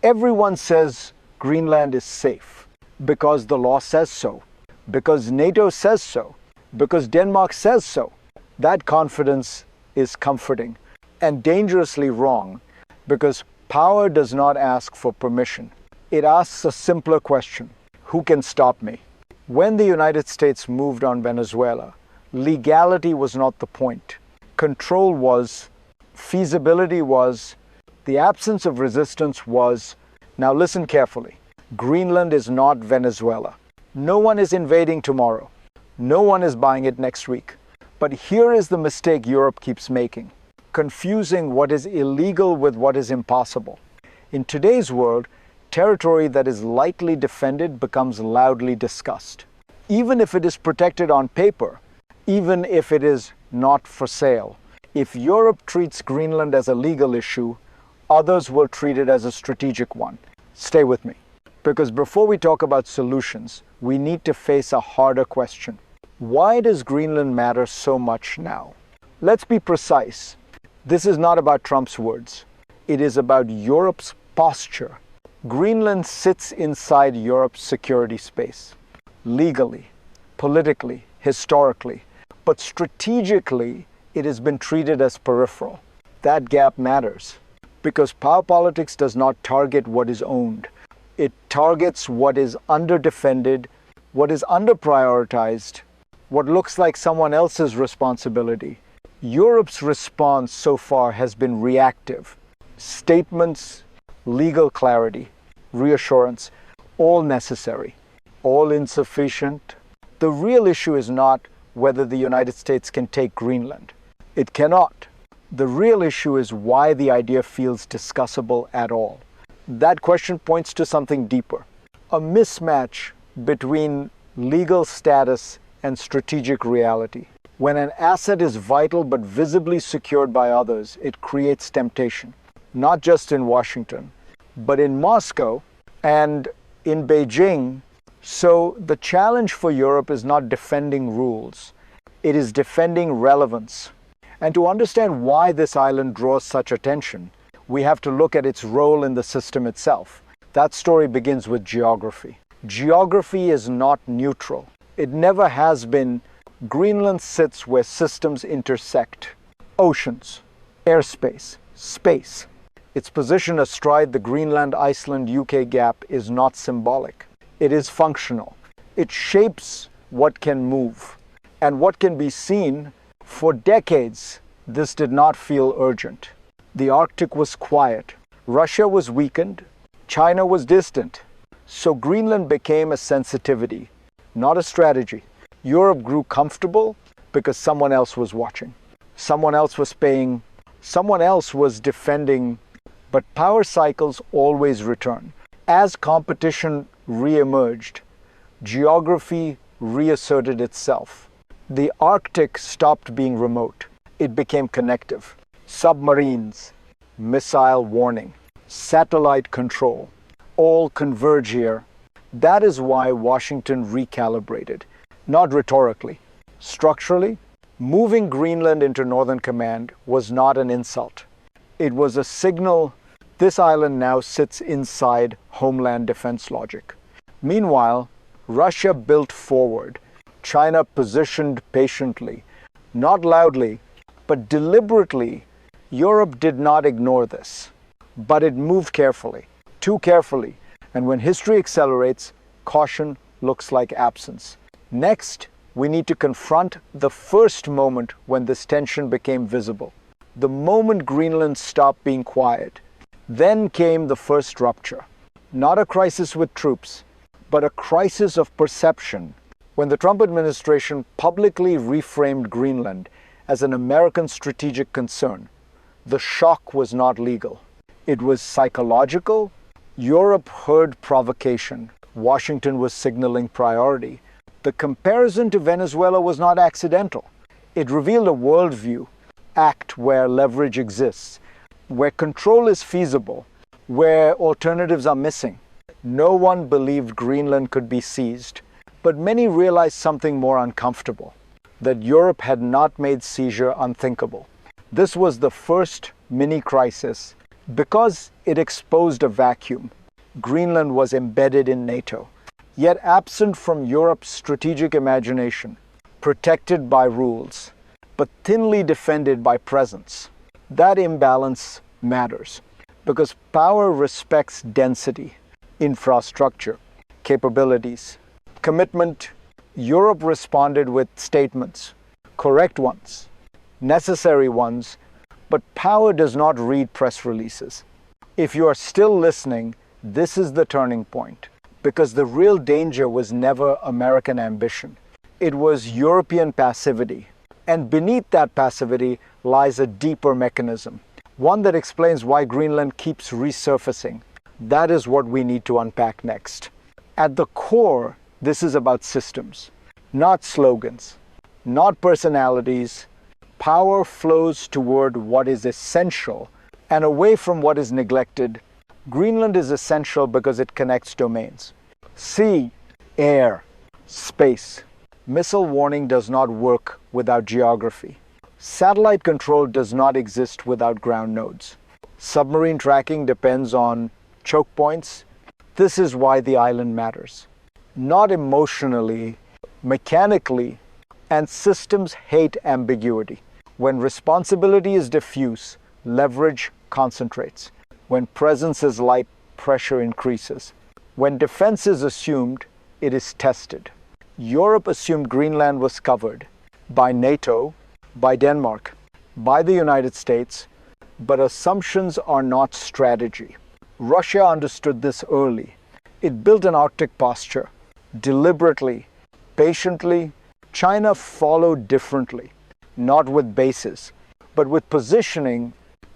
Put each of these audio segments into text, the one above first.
Everyone says Greenland is safe because the law says so, because NATO says so, because Denmark says so. That confidence is comforting and dangerously wrong, because power does not ask for permission. It asks a simpler question: who can stop me? When the United States moved on Venezuela, legality was not the point. Control was, feasibility was, the absence of resistance was. Now listen carefully. Greenland is not Venezuela. No one is invading tomorrow. No one is buying it next week. But here is the mistake Europe keeps making: confusing what is illegal with what is impossible. In today's world, territory that is lightly defended becomes loudly discussed. Even if it is protected on paper, even if it is not for sale. If Europe treats Greenland as a legal issue, others will treat it as a strategic one. Stay with me, because before we talk about solutions, we need to face a harder question. Why does Greenland matter so much now? Let's be precise. This is not about Trump's words. It is about Europe's posture. Greenland sits inside Europe's security space, legally, politically, historically, but strategically, it has been treated as peripheral. That gap matters, because power politics does not target what is owned. It targets what is underdefended, what is underprioritized, what looks like someone else's responsibility. Europe's response so far has been reactive. Statements, legal clarity, reassurance, all necessary, all insufficient. The real issue is not whether the United States can take Greenland. It cannot. The real issue is why the idea feels discussable at all. That question points to something deeper: a mismatch between legal status and strategic reality. When an asset is vital but visibly secured by others, it creates temptation, not just in Washington, but in Moscow and in Beijing. So the challenge for Europe is not defending rules, it is defending relevance. And to understand why this island draws such attention, we have to look at its role in the system itself. That story begins with geography. Geography is not neutral. It never has been. Greenland sits where systems intersect: oceans, airspace, space. Its position astride the Greenland-Iceland-UK gap is not symbolic. It is functional. It shapes what can move and what can be seen. For decades, this did not feel urgent. The Arctic was quiet. Russia was weakened. China was distant. So Greenland became a sensitivity, not a strategy. Europe grew comfortable because someone else was watching. Someone else was paying. Someone else was defending. But power cycles always return. As competition re-emerged, geography reasserted itself. The Arctic stopped being remote. It became connective. Submarines, missile warning, satellite control, all converge here. That is why Washington recalibrated, not rhetorically. Structurally, moving Greenland into Northern Command was not an insult. It was a signal: this island now sits inside homeland defense logic. Meanwhile, Russia built forward. China positioned patiently, not loudly, but deliberately. Europe did not ignore this, but it moved carefully, too carefully. And when history accelerates, caution looks like absence. Next, we need to confront the first moment when this tension became visible. The moment Greenland stopped being quiet. Then came the first rupture. Not a crisis with troops, but a crisis of perception. When the Trump administration publicly reframed Greenland as an American strategic concern, the shock was not legal. It was psychological. Europe heard provocation. Washington was signaling priority. The comparison to Venezuela was not accidental. It revealed a worldview, act where leverage exists, where control is feasible, where alternatives are missing. No one believed Greenland could be seized, but many realized something more uncomfortable: that Europe had not made seizure unthinkable. This was the first mini-crisis, Because it exposed a vacuum, Greenland was embedded in NATO, yet absent from Europe's strategic imagination, protected by rules, but thinly defended by presence. That imbalance matters because power respects density, infrastructure, capabilities, commitment. Europe responded with statements, correct ones, necessary ones, but power does not read press releases. If you are still listening, this is the turning point, because the real danger was never American ambition. It was European passivity. And beneath that passivity lies a deeper mechanism, one that explains why Greenland keeps resurfacing. That is what we need to unpack next. At the core, this is about systems, not slogans, not personalities. Power flows toward what is essential and away from what is neglected. Greenland is essential because it connects domains. Sea, air, space. Missile warning does not work without geography. Satellite control does not exist without ground nodes. Submarine tracking depends on choke points. This is why the island matters. Not emotionally, mechanically, and systems hate ambiguity. When responsibility is diffuse, leverage concentrates. When presence is light, pressure increases. When defense is assumed, it is tested. Europe assumed Greenland was covered by NATO, by Denmark, by the United States, but assumptions are not strategy. Russia understood this early. It built an Arctic posture, deliberately, patiently. China followed differently, not with bases, but with positioning,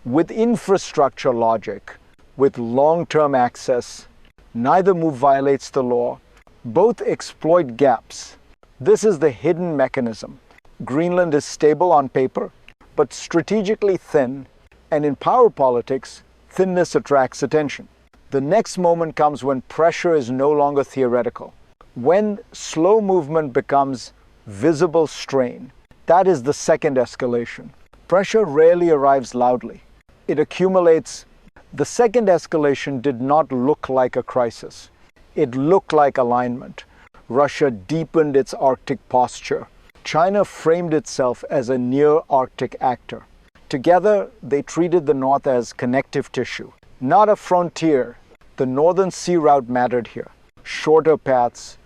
with infrastructure logic, with long-term access. Neither move violates the law. Both exploit gaps. This is the hidden mechanism. Greenland is stable on paper, but strategically thin, and in power politics, thinness attracts attention. The next moment comes when pressure is no longer theoretical. When slow movement becomes visible strain, that is the second escalation. Pressure rarely arrives loudly. It accumulates. The second escalation did not look like a crisis. It looked like alignment. Russia deepened its Arctic posture. China framed itself as a near-Arctic actor. Together, they treated the North as connective tissue, not a frontier. The northern sea route mattered here. Shorter paths,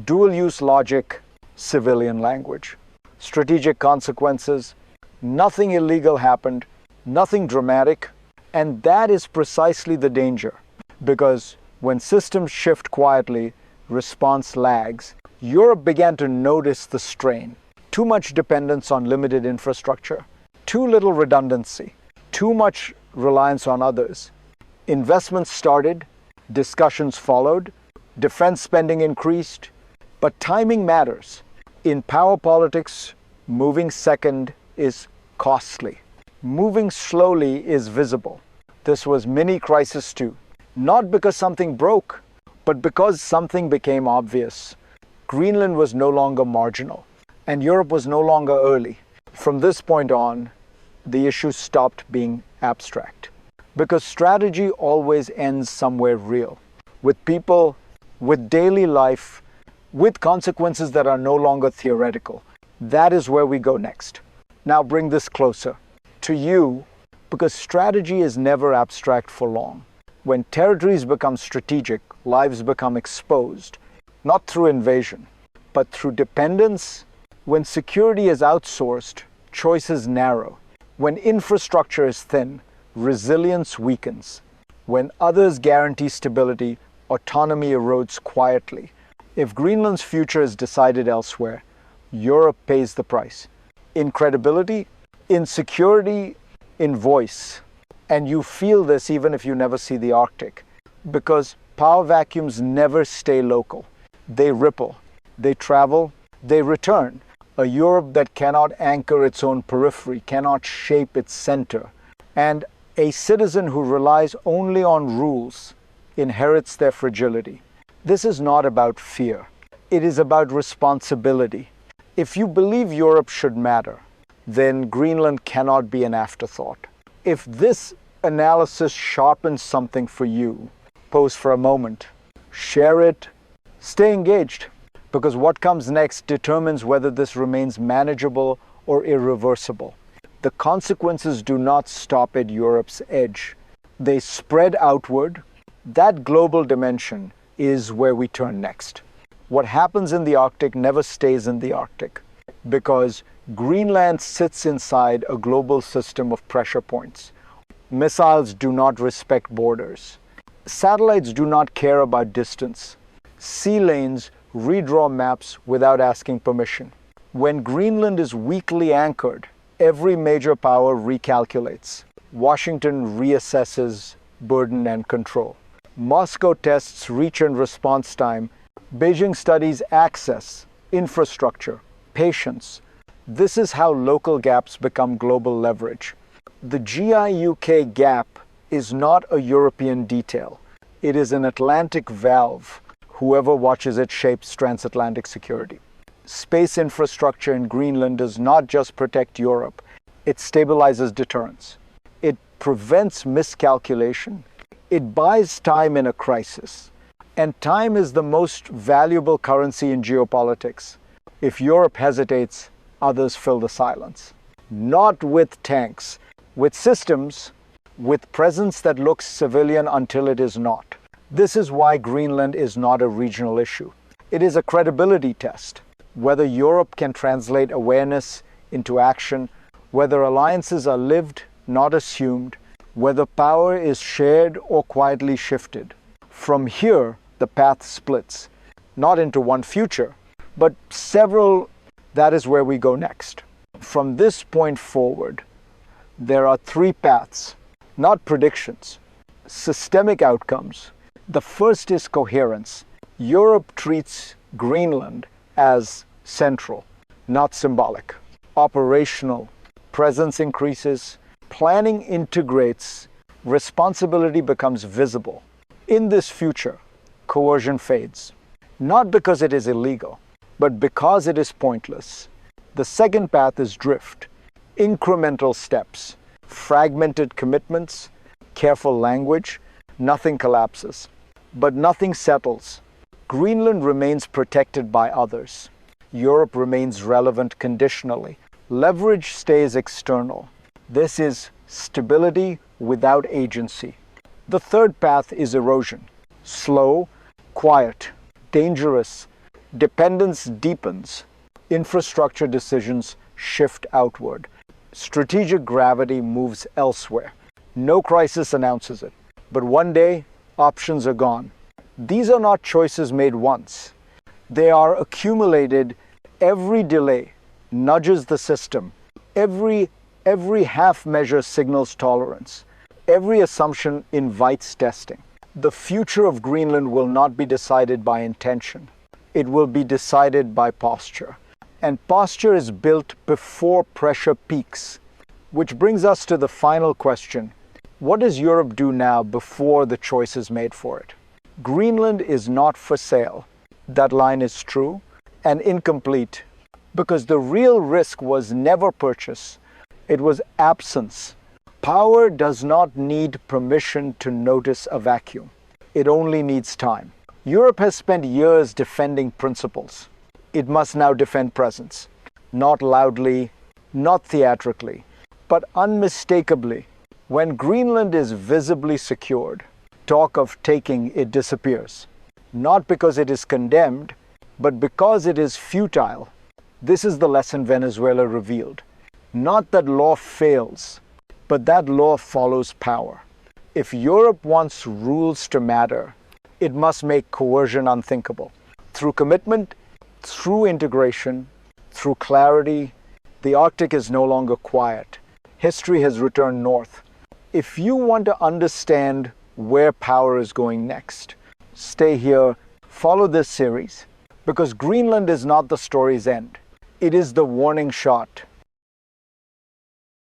dual-use logic, civilian language. Strategic consequences. Nothing illegal happened, nothing dramatic, and that is precisely the danger. Because when systems shift quietly, response lags. Europe began to notice the strain. Too much dependence on limited infrastructure, too little redundancy, too much reliance on others. Investments started, discussions followed, defense spending increased, but timing matters. In power politics, moving second is costly. Moving slowly is visible. This was mini crisis too. Not because something broke, but because something became obvious. Greenland was no longer marginal, and Europe was no longer early. From this point on, the issue stopped being abstract. Because strategy always ends somewhere real, with people, with daily life, with consequences that are no longer theoretical. That is where we go next. Now bring this closer to you, because strategy is never abstract for long. When territories become strategic, lives become exposed, not through invasion, but through dependence. When security is outsourced, choices narrow. When infrastructure is thin, resilience weakens. When others guarantee stability, autonomy erodes quietly. If Greenland's future is decided elsewhere, Europe pays the price. In credibility, in security, in voice. And you feel this even if you never see the Arctic, because power vacuums never stay local. They ripple, they travel, they return. A Europe that cannot anchor its own periphery, cannot shape its center. And a citizen who relies only on rules inherits their fragility. This is not about fear. It is about responsibility. If you believe Europe should matter, then Greenland cannot be an afterthought. If this analysis sharpens something for you, pause for a moment, share it, stay engaged, because what comes next determines whether this remains manageable or irreversible. The consequences do not stop at Europe's edge. They spread outward. That global dimension is where we turn next. What happens in the Arctic never stays in the Arctic, because Greenland sits inside a global system of pressure points. Missiles do not respect borders. Satellites do not care about distance. Sea lanes redraw maps without asking permission. When Greenland is weakly anchored, every major power recalculates. Washington reassesses burden and control. Moscow tests reach and response time. Beijing studies access, infrastructure, patience. This is how local gaps become global leverage. The GIUK gap is not a European detail. It is an Atlantic valve. Whoever watches it shapes transatlantic security. Space infrastructure in Greenland does not just protect Europe. It stabilizes deterrence. It prevents miscalculation. It buys time in a crisis. And time is the most valuable currency in geopolitics. If Europe hesitates, others fill the silence. Not with tanks, with systems, with presence that looks civilian until it is not. This is why Greenland is not a regional issue. It is a credibility test. Whether Europe can translate awareness into action, whether alliances are lived, not assumed, whether power is shared or quietly shifted. From here, the path splits, not into one future, but several. That is where we go next. From this point forward, there are three paths, not predictions, systemic outcomes. The first is coherence. Europe treats Greenland as central, not symbolic. Operational. Presence increases. Planning integrates. Responsibility becomes visible. In this future, coercion fades. Not because it is illegal, but because it is pointless. The second path is drift. Incremental steps. Fragmented commitments. Careful language. Nothing collapses. But nothing settles. Greenland remains protected by others. Europe remains relevant conditionally. Leverage stays external. This is stability without agency. The third path is erosion. Slow, quiet, dangerous. Dependence deepens. Infrastructure decisions shift outward. Strategic gravity moves elsewhere. No crisis announces it. But one day, options are gone. These are not choices made once. They are accumulated. Every delay nudges the system. Every half measure signals tolerance. Every assumption invites testing. The future of Greenland will not be decided by intention. It will be decided by posture. And posture is built before pressure peaks. Which brings us to the final question. What does Europe do now before the choice is made for it? Greenland is not for sale. That line is true and incomplete, because the real risk was never purchase. It was absence. Power does not need permission to notice a vacuum. It only needs time. Europe has spent years defending principles. It must now defend presence. Not loudly, not theatrically, but unmistakably. When Greenland is visibly secured, talk of taking it disappears. Not because it is condemned, but because it is futile. This is the lesson Venezuela revealed. Not that law fails, but that law follows power. If Europe wants rules to matter, it must make coercion unthinkable. Through commitment, through integration, through clarity, the Arctic is no longer quiet. History has returned north. If you want to understand where power is going next, stay here, follow this series, because Greenland is not the story's end. It is the warning shot.